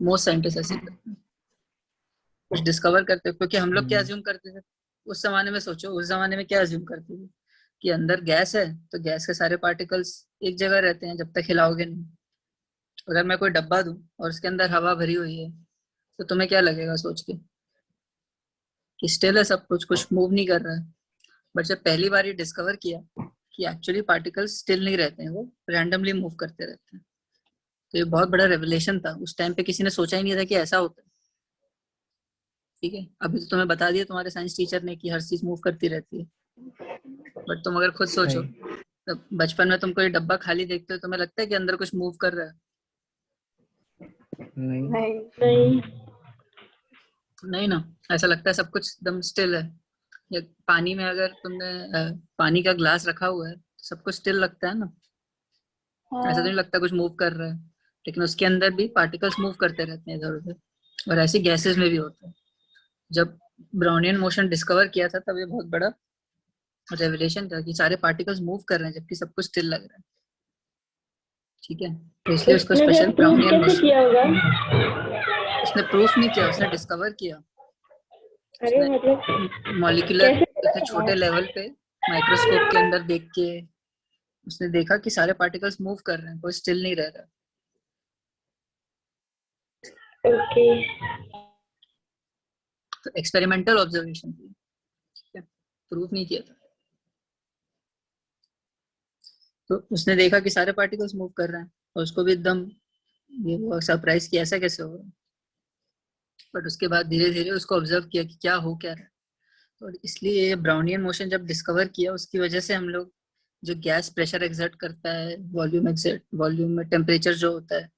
मोस्ट साइंटिस्ट ऐसे ही करते हैं, कुछ डिस्कवर करते हैं। क्योंकि हम लोग क्या अज्यूम करते थे उस जमाने में, सोचो उस जमाने में क्या अज्यूम करते थे कि अंदर गैस है तो गैस के सारे पार्टिकल्स एक जगह रहते हैं जब तक हिलाओगे नहीं। अगर मैं कोई डब्बा दूं और उसके अंदर हवा भरी हुई है तो तुम्हें क्या लगेगा सोच के कि स्टिल है सब कुछ, कुछ मूव नहीं कर रहा है। बट जब पहली बार ये डिस्कवर किया कि एक्चुअली पार्टिकल्स स्टिल नहीं रहते हैं, वो रैंडमली मूव करते रहते हैं, तो ये बहुत बड़ा रेवलेशन था। उस टाइम पे किसी ने सोचा ही नहीं था कि ऐसा होता है, ठीक है। अभी तो तुम्हें बता दिया तुम्हारे साइंस टीचर ने कि हर चीज मूव करती रहती है, बट तुम अगर खुद सोचो, सही। तब बचपन में तुम कोई डब्बा खाली देखते हो तुम्हें लगता है कि अंदर कुछ मूव कर रहा है? नहीं। नहीं। नहीं। नहीं ना, ऐसा लगता है सब कुछ एकदम स्टिल है। या पानी में अगर तुमने पानी का ग्लास रखा हुआ है तो सब कुछ स्टिल लगता है ना, ऐसा तो नहीं हाँ। लगता कुछ मूव कर रहा है। लेकिन उसके अंदर भी पार्टिकल्स मूव करते रहते हैं इधर उधर, और ऐसे गैसेस में भी होता है। जब ब्राउनियन मोशन डिस्कवर किया था तब ये बहुत बड़ा रेवलेशन था कि सारे पार्टिकल्स मूव कर रहे हैं जबकि सब कुछ स्टिल लग रहा है, ठीक है। तो इसलिए उसको उसने स्पेशल फिर प्रूव ब्राउनियन कैसे मोशन, किया होगा? उसने प्रूफ नहीं किया, उसने डिस्कवर किया। अरे उसने मतलब मॉलिक्यूलर कैसे पता इतने चला? छोटे लेवल पे माइक्रोस्कोप के अंदर देख के उसने देखा कि सारे पार्टिकल्स मूव कर रहे हैं, कोई स्टिल नहीं रह रहा। ओके। तो एक्सपेरिमेंटल ऑब्जर्वेशन थी, ठीक है, प्रूफ नहीं किया था। तो उसने देखा कि सारे पार्टिकल्स मूव कर रहे हैं और उसको भी एकदम ये हुआ, सरप्राइज कि ऐसा कैसे हो रहा है। बट उसके बाद धीरे धीरे उसको ऑब्जर्व किया कि क्या हो क्या रहा है। और इसलिए ये ब्राउनियन मोशन जब डिस्कवर किया उसकी वजह से हम लोग, जो गैस प्रेशर एक्सर्ट करता है, वॉल्यूम में टेम्परेचर जो होता है,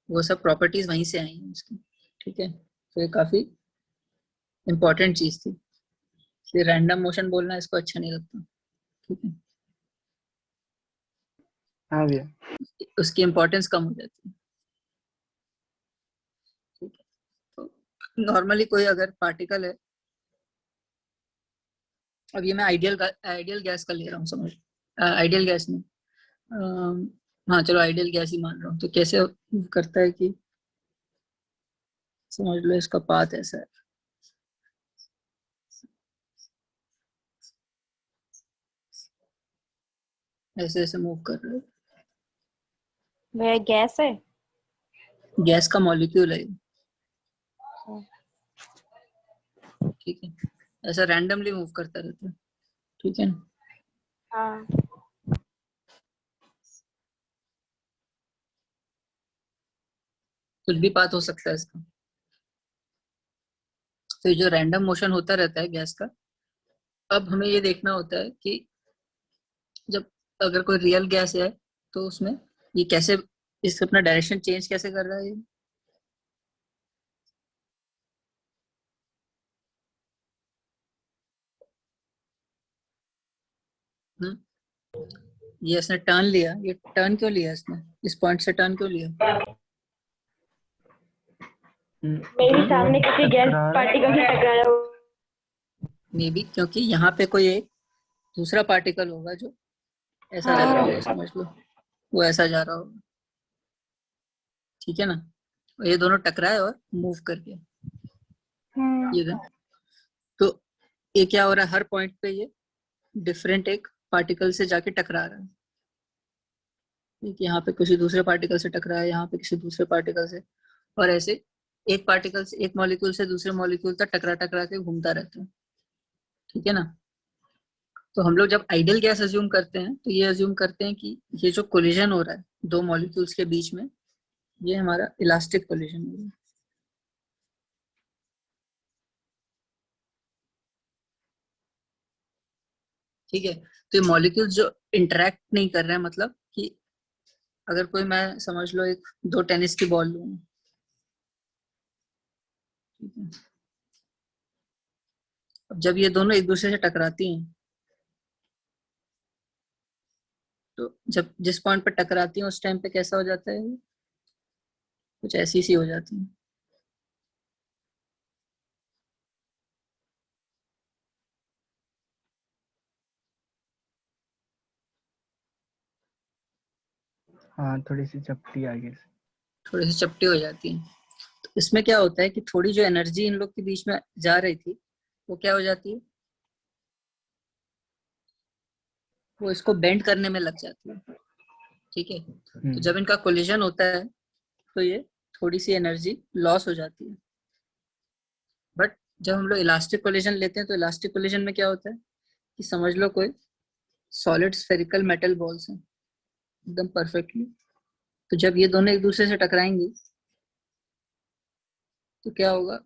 वो सब प्रॉपर्टीज वहीं से आई हैं उसकी, ठीक है। तो ये काफी इंपॉर्टेंट चीज थी, इसलिए रैंडम मोशन बोलना इसको अच्छा नहीं लगता, ठीक है। हाँ भैया। उसकी इंपॉर्टेंस कम हो जाती है, ठीक है। तो नॉर्मली कोई अगर पार्टिकल है, अब ये मैं आइडियल गैस का ले रहा हूँ, समझ, आइडियल गैस में, हाँ चलो आइडियल गैस ही मान रहा हूँ। तो कैसे करता है कि समझ लो इसका पाथ ऐसा है, ऐसे ऐसे मूव कर रहे हो। वह गैस है। गैस का मॉलिक्यूल है ये, ठीक है। ऐसा रैंडमली मूव करता रहता है, ठीक है ना। हाँ। कुछ भी पाथ हो सकता है इसका। तो ये जो रैंडम मोशन होता रहता है गैस का, अब हमें ये देखना होता है कि जब अगर कोई रियल गैस है तो उसमें ये कैसे, इससे अपना डायरेक्शन चेंज कैसे कर रहा है ये। हम्म, ये इसने टर्न लिया, ये टर्न क्यों लिया इसने, इस पॉइंट से टर्न क्यों लिया। मेरे सामने किसी गैस पार्टिकल से टकराया हो। मे बी क्योंकि यहाँ पे कोई एक दूसरा पार्टिकल होगा जो ऐसा जा रहा होगा, समझ लो वो ऐसा जा रहा होगा, ठीक है ना। और ये दोनों टकराए और मूव करके ये दें। तो ये क्या हो रहा है, हर पॉइंट पे ये डिफरेंट एक पार्टिकल से जाके टकरा रहा है। एक यहाँ पे किसी दूसरे पार्टिकल से टकरा है, यहाँ पे किसी दूसरे पार्टिकल से, और ऐसे एक पार्टिकल से, एक मॉलिक्यूल से दूसरे मॉलिक्यूल तक टकरा टकरा के घूमता रहता है, ठीक है ना। तो हम लोग जब आइडियल गैस अज्यूम करते हैं तो ये अज्यूम करते हैं कि ये जो कोलिजन हो रहा है दो मॉलिक्यूल्स के बीच में, ये हमारा इलास्टिक कोलिजन हो रहा है, ठीक है। तो ये मॉलिक्यूल्स जो इंटरेक्ट नहीं कर रहे हैं, मतलब कि अगर कोई, मैं समझ लो एक दो टेनिस की बॉल लूँ, ठीक है। अब जब ये दोनों एक दूसरे से टकराती हैं तो जब जिस पॉइंट पर टकराती हैं उस टाइम पे कैसा हो जाता है, कुछ ऐसी सी हो जाती है। हाँ, थोड़ी सी चपटी आगे से। थोड़ी सी चपटी हो जाती है। तो इसमें क्या होता है कि थोड़ी जो एनर्जी इन लोग के बीच में जा रही थी वो क्या हो जाती है, वो इसको बेंड करने में लग जाती है, ठीक है। तो जब इनका कोलिजन होता है तो ये थोड़ी सी एनर्जी लॉस हो जाती है। बट जब हम लोग इलास्टिक कोलिजन लेते हैं तो इलास्टिक कोलिजन में क्या होता है कि समझ लो कोई सॉलिड स्फेरिकल मेटल बॉल्स हैं एकदम परफेक्टली, तो जब ये दोनों एक दूसरे से टकराएंगे तो क्या होगा,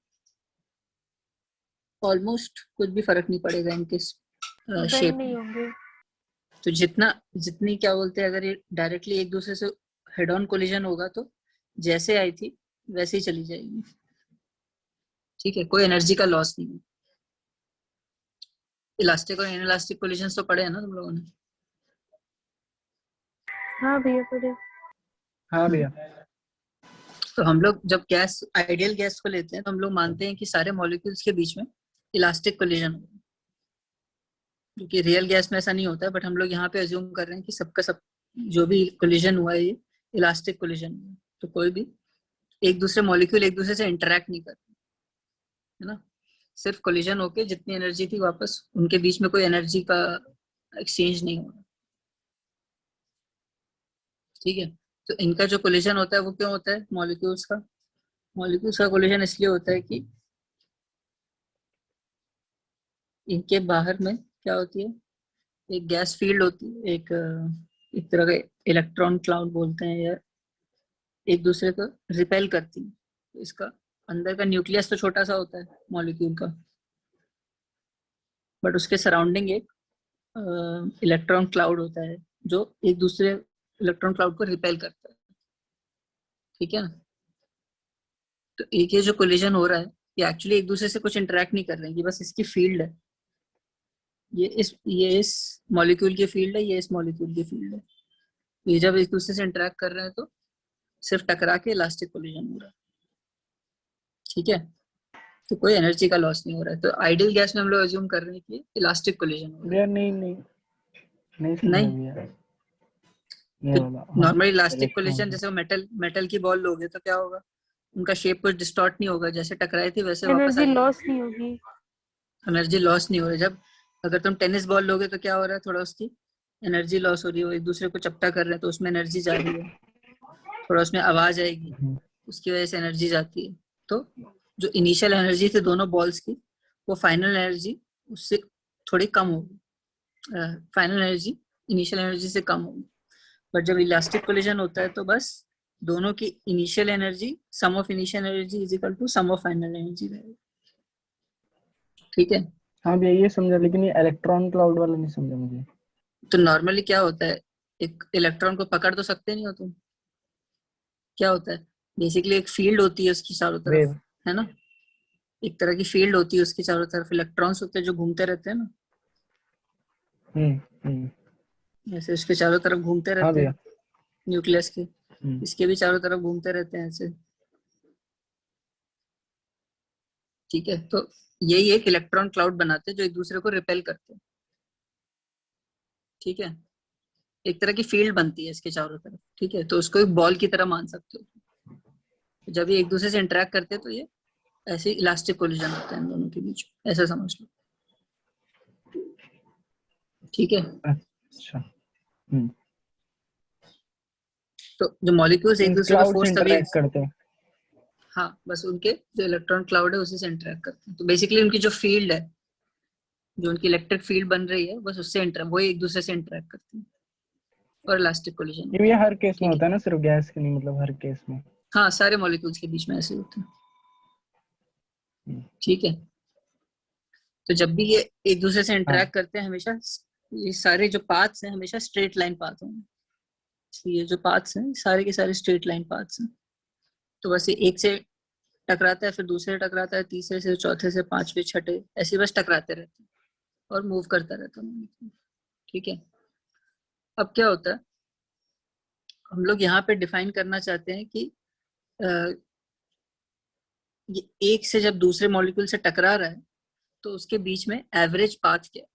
ऑलमोस्ट कुछ भी फर्क नहीं पड़ेगा इनके शेप नहीं में। होंगे। तो जितनी क्या बोलते हैं, अगर ये डायरेक्टली एक दूसरे से हेड ऑन कोलिजन होगा तो जैसे आई थी वैसे ही चली जाएगी, ठीक है। कोई एनर्जी का लॉस नहीं है। इलास्टिक और इनइलास्टिक कोलिजन तो पढ़े हैं ना तुम लोगों ने। हाँ भैया पढ़े। हाँ भैया। तो हम लोग जब गैस, आइडियल गैस को लेते हैं तो हम लोग मानते हैं कि सारे मॉलिक्यूल्स के बीच में इलास्टिक कोलिजन होगा, जो कि रियल गैस में ऐसा नहीं होता है। बट हम लोग यहाँ पे अज्यूम कर रहे हैं कि सबका सब जो भी कोलिजन हुआ है ये इलास्टिक कोलिजन हुआ है। तो कोई भी एक दूसरे मॉलिक्यूल एक दूसरे से इंटरेक्ट नहीं करते, है ना। सिर्फ कोलिजन होके जितनी एनर्जी थी वापस उनके बीच में कोई एनर्जी का एक्सचेंज नहीं हो रहा, ठीक है। तो इनका जो कोलिजन होता है वो क्यों होता है, मॉलिक्यूल्स का कोलिजन इसलिए होता है कि इनके बाहर में क्या होती है, एक गैस फील्ड होती है, एक तरह का इलेक्ट्रॉन क्लाउड बोलते हैं, या एक दूसरे को रिपेल करती है। तो इसका अंदर का न्यूक्लियस तो छोटा सा होता है मॉलिक्यूल का, बट उसके सराउंडिंग एक इलेक्ट्रॉन क्लाउड होता है जो एक दूसरे इलेक्ट्रॉन क्लाउड को रिपेल करता है, ठीक है ना। तो एक ये जो कोलिजन हो रहा है ये एक्चुअली एक दूसरे से कुछ इंटरेक्ट नहीं कर रहे हैं, ये बस इसकी फील्ड है, ये इस मॉलिक्यूल की फील्ड है, ये इस मॉलिक्यूल की फील्ड है। ये जब एक दूसरे से इंटरेक्ट कर रहे हैं तो सिर्फ टकरा के इलास्टिक कोलिजन हो रहा है, ठीक है। तो कोई एनर्जी का लॉस नहीं हो रहा है। तो आइडियल गैस में हम लोग अज्यूम कर रहे हैं कि इलास्टिक कोलिजन हो रहा है। भैया नहीं समझा नहीं, भैया। तो नॉर्मल इलास्टिक कोलिजन जैसे वो मेटल की बॉल लोगे तो क्या होगा, उनका शेप कुछ डिस्टॉर्ट नहीं होगा, जैसे टकराई थी वैसे वापस आ एनर्जी जाएगी, लॉस नहीं होगी। एनर्जी लॉस नहीं हो रहा है। जब अगर तुम टेनिस बॉल लोगे तो क्या हो रहा है, थोड़ा उसकी एनर्जी लॉस हो रही है, वो एक दूसरे को चपटा कर रहे हैं तो उसमें एनर्जी जा रही है, थोड़ा उसमें आवाज आएगी, उसकी वजह से एनर्जी जाती है। तो जो इनिशियल एनर्जी थी दोनों बॉल्स की, वो फाइनल एनर्जी उससे थोड़ी कम होगी, फाइनल एनर्जी इनिशियल एनर्जी से कम होगी। बट जब इलास्टिक कोलिजन होता है तो बस दोनों की initial energy, sum of initial energy is equal to sum of final energy रहेगा। ठीक है। हाँ भैया ये समझा, लेकिन ये इलेक्ट्रॉन क्लाउड वाला नहीं समझा मुझे। तो नॉर्मली क्या होता है, एक इलेक्ट्रॉन को पकड़ तो सकते नहीं हो तुम, क्या होता है बेसिकली एक फील्ड होती है उसकी चारों तरफ, वेव। है ना, एक तरह की फील्ड होती है उसकी चारों तरफ, इलेक्ट्रॉन्स होते हैं जो घूमते रहते हैं ना, ऐसे उसके चारों तरफ घूमते हाँ रहते भैया। हैं न्यूक्लियस के, हम्म, इसके भी चारों तरफ घूमते रहते हैं ऐसे। ठीक है, तो यही एक इलेक्ट्रॉन क्लाउड बनाते हैं जो एक दूसरे को रिपेल करते हैं। ठीक है, एक तरह की फील्ड बनती है इसके चारों तरफ। ठीक है, तो उसको एक बॉल की तरह मान सकते हो। जब ये एक दूसरे से इंटरेक्ट करते हैं तो ये ऐसे इलास्टिक कोलिजन होता है इन दोनों के बीच, ऐसा समझ लो। ठीक है, अच्छा। तो जो मॉलिक्यूल्स एक दूसरे को क्लाउड से फोर्स तभी, इंटरेक्ट करते हैं। हाँ बस उनके जो इलेक्ट्रॉन क्लाउड है उसी से इंटरेक्ट करते हैं। तो बेसिकली उनकी जो फील्ड है, जो उनकी इलेक्ट्रिक फील्ड बन रही है, बस उससे वही एक दूसरे से इंटरेक्ट करते हैं और इलास्टिक कोलिजन ये होता भैया है। हर केस में ठीक होता है, है ना, सिर्फ गैस के नहीं, मतलब हर केस में। हाँ सारे मॉलिक्यूल्स के बीच में ऐसे होते हैं। हम्म, ठीक है, तो जब भी ये एक दूसरे से हाँ। इंटरेक्ट करते हैं हमेशा ये सारे जो पाथ्स हैं हमेशा स्ट्रेट लाइन पाथ होंगे। इसलिए ये जो पाथ्स हैं सारे के सारे स्ट्रेट लाइन पाथ्स हैं। तो बस ये एक से टकराता है, फिर दूसरे से टकराता है, तीसरे से, चौथे से, पांचवे, छठे, ऐसे बस टकराते रहते हैं और मूव करता रहता है। ठीक है, अब क्या होता है, हम लोग यहाँ पे डिफाइन करना चाहते हैं कि ये एक से जब दूसरे मॉलिक्यूल से टकरा रहा है तो उसके बीच में एवरेज पाथ क्या है।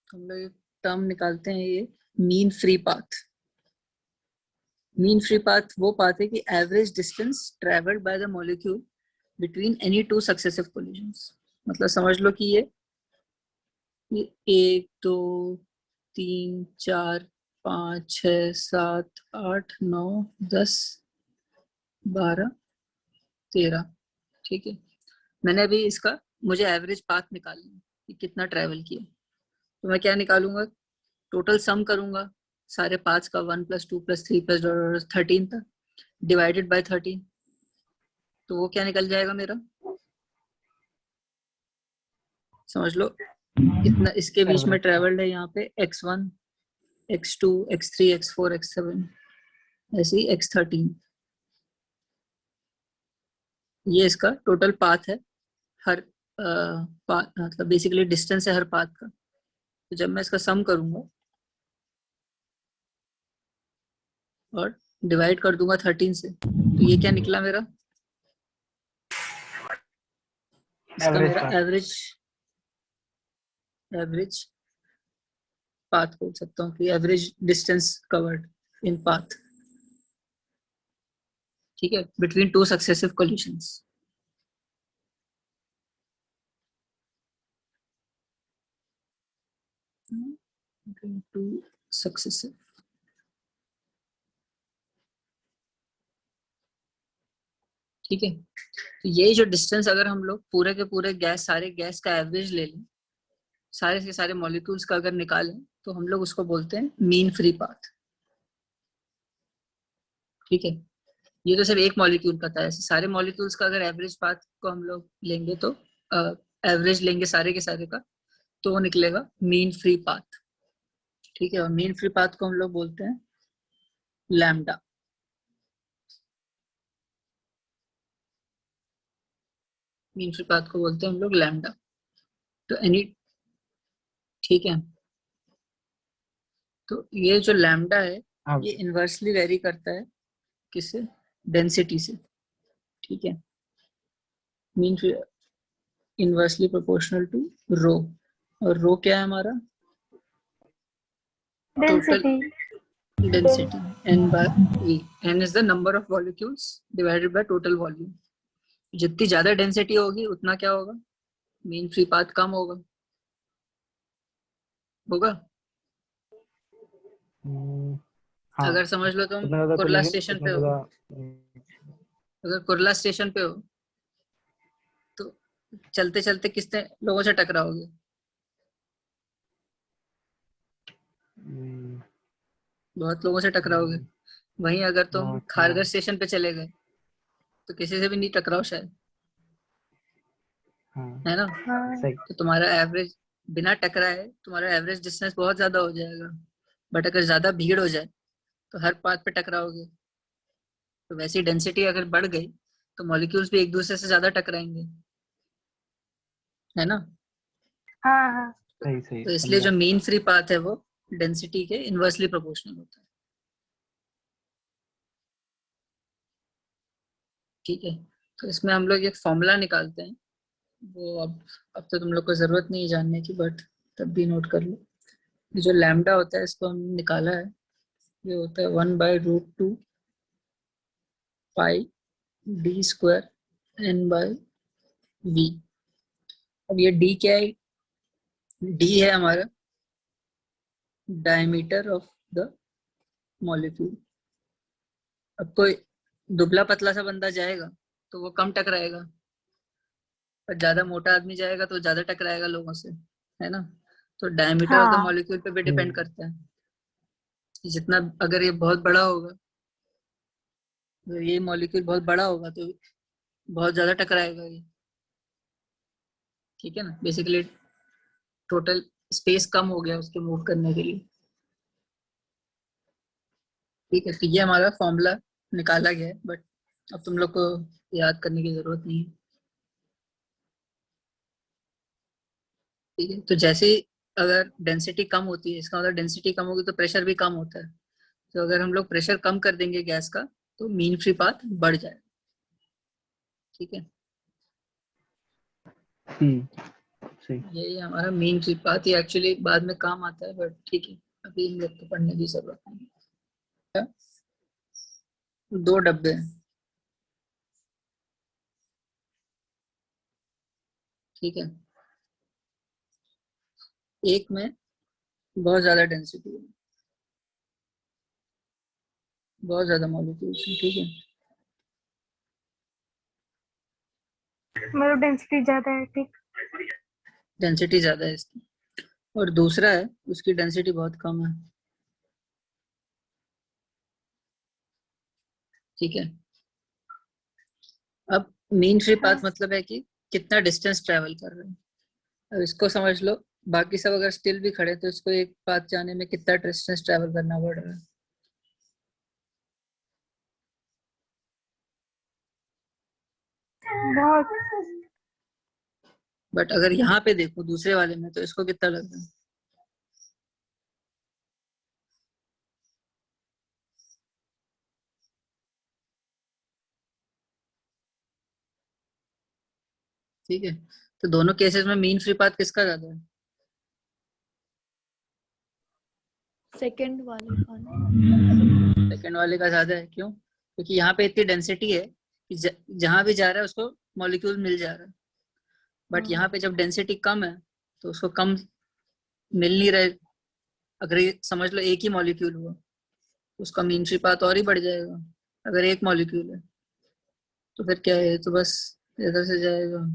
हम लोग एक टर्म निकालते हैं, ये mean free path. Mean free path वो पाथ है कि average distance travelled by the molecule between any two successive collisions. मतलब समझ लो कि ये 1 2 3 4 5 6 7 8 9 10 12 13। ठीक है, मैंने अभी इसका, मुझे एवरेज पाथ निकालना है कि कितना ट्रेवल किया। तो मैं क्या निकालूंगा, टोटल सम करूंगा सारे पाथ्स का, 1 + 2 + 3 + 13 तक, डिवाइडेड बाय 13। तो वो क्या निकल जाएगा मेरा, समझ लो इतना इसके बीच में एवरेज का। ट्रेवल्ड है यहाँ पे x1 x2 x3 x4 x7, ऐसे ही x13। ये इसका टोटल पाथ है, हर मतलब बेसिकली डिस्टेंस है हर पाथ का। तो जब मैं इसका सम करूंगा और डिवाइड कर दूंगा 13 से, तो ये क्या निकला मेरा, इसका एवरेज मेरा का। एवरेज पाथ बोल सकता हूँ कि average distance covered in path. ठीक है, between two successive collisions. Two successive, ठीक है, तो ये जो डिस्टेंस अगर हम लोग पूरे के पूरे गैस, सारे गैस का एवरेज ले लें, सारे के सारे मॉलिक्यूल्स का अगर निकालें, तो हम लोग उसको बोलते हैं मीन फ्री पाथ। ठीक है, ये तो सिर्फ एक मॉलिक्यूल का था, ऐसे सारे मॉलिक्यूल्स का अगर एवरेज पाथ को हम लोग लेंगे तो एवरेज लेंगे सारे के सारे का, तो वो निकलेगा मीन फ्री पाथ। ठीक है, और मीन फ्री पाथ को हम लोग बोलते हैं लैम्डा। मीन फ्री पाथ को बोलते हैं हम लोग लैम्डा। तो एनी, ठीक है, तो ये जो लैम्डा है हाँ ये इनवर्सली वेरी करता है किससे, डेंसिटी से। ठीक है, मीन इनवर्सली प्रोपोर्शनल टू रो, और रो क्या है हमारा, total density. Density n/v। n is the number of molecules divided by total volume. जितनी ज्यादा डेंसिटी होगी उतना क्या होगा, मीन फ्री पाथ कम होगा, होगा। हाँ, अगर समझ लो तुम जितना ज्यादा कुर्ला खुलेंगे स्टेशन उतना पे हो, ज्यादा अगर कुर्ला स्टेशन पे हो तो चलते चलते कितने लोगों से टकराओगे? हम्म, बहुत लोगों से टकराओगे। वहीं अगर तुम बहुत, खारघर स्टेशन पे चले गए तो किसी से भी नहीं टकराओ शायद, हाँ है ना? हाँ सही। तो तुम्हारा एवरेज बिना टकराए तुम्हारा एवरेज डिस्टेंस बहुत ज्यादा हो जाएगा। बट अगर ज्यादा भीड़ हो जाए तो हर पाथ पे टकराओगे। तो वैसी डेंसिटी अगर बढ़ गई तो मॉलिक्यूल्स भी एक दूसरे से ज्यादा टकराएंगे, है ना? हाँ हाँ। सही सही तो इसलिए समझा। जो मीन फ्री पाथ है वो डेंसिटी के इनवर्सली प्रोपोर्शनल होता है। ठीक है, तो इसमें हम लोग एक फॉर्मूला निकालते हैं। वो अब तो तुम लोग को जरूरत नहीं है जानने की, बट तब भी नोट कर लो। ये जो लैम्डा होता है इसको हम निकाला है, ये होता है 1/√2 pi D square N by V. अब ये डी क्या है? डी है हमारा डायमीटर ऑफ द मॉलिक्यूल। अब कोई दुबला पतला सा बंदा जाएगा तो वो कम टकराएगा, पर ज्यादा मोटा आदमी जाएगा तो ज्यादा टकराएगा लोगों से, है ना? तो डायमीटर ऑफ द हाँ मॉलिक्यूल पे भी डिपेंड करता है कि जितना, अगर ये बहुत बड़ा होगा, अगर ये मॉलिक्यूल बहुत बड़ा होगा तो बहुत ज्यादा टकराएगा ये। ठीक है ना? बेसिकली टोटल स्पेस कम हो गया उसके मूव करने के लिए। ठीक है, तो ये हमारा फॉर्मूला निकाला गया है, बट अब तुम लोग को याद करने की जरूरत नहीं है। ठीक है, तो जैसे ही अगर डेंसिटी कम होती है, इसका मतलब डेंसिटी कम होगी तो प्रेशर भी कम होता है। तो अगर हम लोग प्रेशर कम कर देंगे गैस का तो मीन फ्री पाथ बढ़ जाएगा। ठीक है, सही। यही हमारा मीन फ्री पाथ। ये एक्चुअली बाद में काम आता है, बट ठीक है, अभी इन लोग को पढ़ने की जरूरत नहीं है। 2 डब्बे हैं, ठीक है। एक में बहुत ज्यादा डेंसिटी है, बहुत ज्यादा मॉलिक्यूल्स हैं, ठीक है। मतलब डेंसिटी ज्यादा है, ठीक। डेंसिटी ज्यादा है इसकी। और दूसरा है उसकी डेंसिटी बहुत कम है, ठीक है। अब मीन फ्री हाँ पाथ मतलब है कि कितना डिस्टेंस ट्रेवल कर रहे हैं। अब इसको समझ लो, बाकी सब अगर स्टिल भी खड़े तो इसको एक पाथ जाने में कितना डिस्टेंस ट्रेवल करना पड़ रहा है। बहुत। बट अगर यहाँ पे देखो दूसरे वाले में तो इसको कितना लग रहा है? ठीक है, तो दोनों केसेस में मीन फ्री पाथ किसका ज्यादा है? सेकंड वाले का ना। सेकंड वाले का ज्यादा है, क्यों? क्योंकि यहाँ पे इतनी डेंसिटी है कि जहां भी जा रहा है उसको मॉलिक्यूल मिल जा रहा है। बट यहाँ पे जब डेंसिटी कम है तो उसको कम मिल नहीं रहे। अगर ये समझ लो एक ही मॉलिक्यूल हुआ तो उसका मीन फ्री पाथ और ही बढ़ जाएगा। अगर एक मॉलिक्यूल है तो फिर क्या है, तो बस इधर से जाएगा।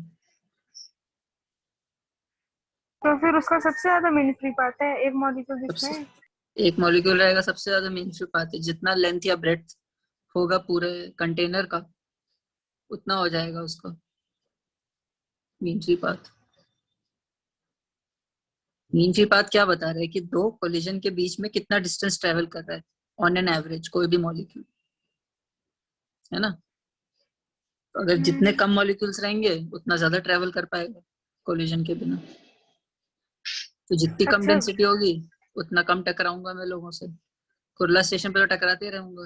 तो फिर उसका सबसे ज्यादा मीन फ्री पाता है एक मॉलिक्यूल सबसे जिसमें। एक मॉलिक्यूल रहेगा सबसे ज्यादा मीन फ्री पाथ है। जितना लेंथ या ब्रेड्थ होगा पूरे कंटेनर का उतना हो जाएगा उसका mean free path. Mean free path क्या बता रहा है कि दो कोलिजन के बीच में कितना डिस्टेंस ट्रेवल कर रहा है ऑन एन एवरेज कोई भी मॉलिक्यूल, है ना? तो अगर जितने कम मॉलिक्यूल्स रहेंगे उतना ज्यादा ट्रेवल कर पाएगा कोलिजन के बिना। तो जितनी कम अच्छा। डेंसिटी होगी उतना कम टकराऊंगा मैं लोगों से। कुर्ला स्टेशन पे तो टकराते रहूंगा,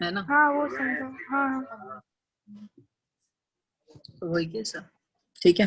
है ना? हाँ वो समझा। हाँ हाँ। तो वही केस है, ठीक है।